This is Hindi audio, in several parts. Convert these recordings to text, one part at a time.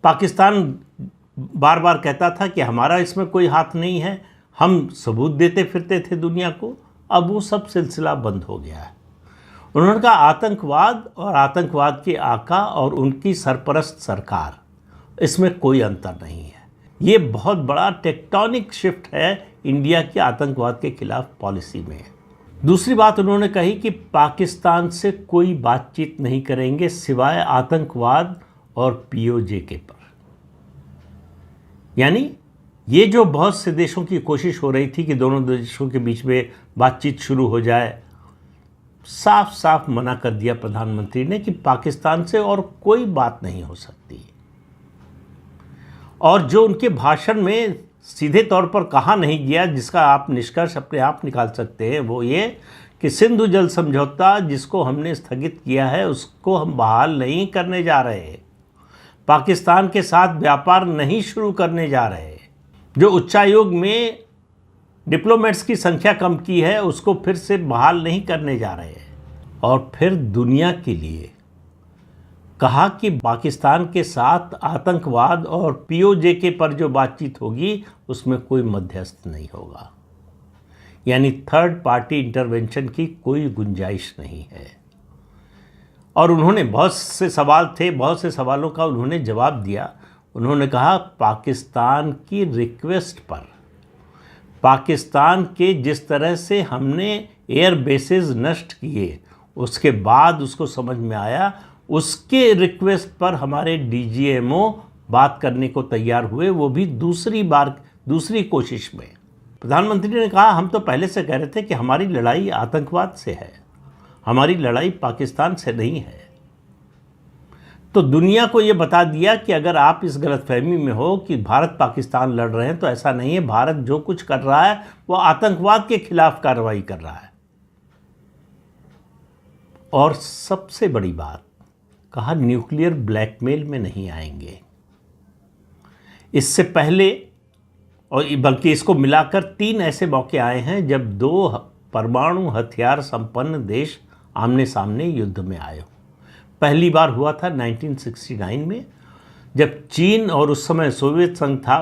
पाकिस्तान बार बार कहता था कि हमारा इसमें कोई हाथ नहीं है, हम सबूत देते फिरते थे दुनिया को। अब वो सब सिलसिला बंद हो गया है। उन्होंने कहा आतंकवाद और आतंकवाद के आका और उनकी सरपरस्त सरकार, इसमें कोई अंतर नहीं है। ये बहुत बड़ा टेक्टोनिक शिफ्ट है इंडिया की आतंकवाद के खिलाफ पॉलिसी में। दूसरी बात उन्होंने कही कि पाकिस्तान से कोई बातचीत नहीं करेंगे सिवाय आतंकवाद और पीओजे के पर। यानी ये जो बहुत से देशों की कोशिश हो रही थी कि दोनों देशों के बीच में बातचीत शुरू हो जाए, साफ साफ मना कर दिया प्रधानमंत्री ने कि पाकिस्तान से और कोई बात नहीं हो सकती। और जो उनके भाषण में सीधे तौर पर कहा नहीं गया, जिसका आप निष्कर्ष अपने आप निकाल सकते हैं, वो ये कि सिंधु जल समझौता जिसको हमने स्थगित किया है उसको हम बहाल नहीं करने जा रहे, पाकिस्तान के साथ व्यापार नहीं शुरू करने जा रहे, जो उच्चायोग में डिप्लोमेट्स की संख्या कम की है उसको फिर से बहाल नहीं करने जा रहे हैं। और फिर दुनिया के लिए कहा कि पाकिस्तान के साथ आतंकवाद और पीओजे के पर जो बातचीत होगी उसमें कोई मध्यस्थ नहीं होगा। यानी थर्ड पार्टी इंटरवेंशन की कोई गुंजाइश नहीं है। और उन्होंने बहुत से सवाल थे, बहुत से सवालों का उन्होंने जवाब दिया। उन्होंने कहा पाकिस्तान की रिक्वेस्ट पर, पाकिस्तान के जिस तरह से हमने एयर बेसेस नष्ट किए उसके बाद उसको समझ में आया, उसके रिक्वेस्ट पर हमारे डीजीएमओ बात करने को तैयार हुए, वो भी दूसरी कोशिश में। प्रधानमंत्री ने कहा हम तो पहले से कह रहे थे कि हमारी लड़ाई आतंकवाद से है, हमारी लड़ाई पाकिस्तान से नहीं है। तो दुनिया को ये बता दिया कि अगर आप इस गलतफहमी में हो कि भारत पाकिस्तान लड़ रहे हैं तो ऐसा नहीं है। भारत जो कुछ कर रहा है वो आतंकवाद के खिलाफ कार्रवाई कर रहा है। और सबसे बड़ी बात कहा, न्यूक्लियर ब्लैकमेल में नहीं आएंगे। इससे पहले और बल्कि इसको मिलाकर 3 ऐसे मौके आए हैं जब 2 परमाणु हथियार संपन्न देश आमने सामने युद्ध में आए हो। पहली बार हुआ था 1969 में, जब चीन और उस समय सोवियत संघ था,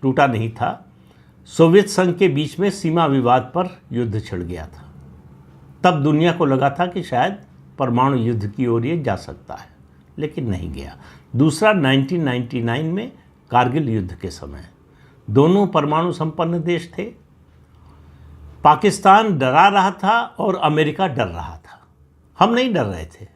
टूटा नहीं था, सोवियत संघ के बीच में सीमा विवाद पर युद्ध छिड़ गया था। तब दुनिया को लगा था कि शायद परमाणु युद्ध की ओर ये जा सकता है, लेकिन नहीं गया। दूसरा 1999 में कारगिल युद्ध के समय, दोनों परमाणु संपन्न देश थे। पाकिस्तान डरा रहा था और अमेरिका डर रहा था। हम नहीं डर रहे थे,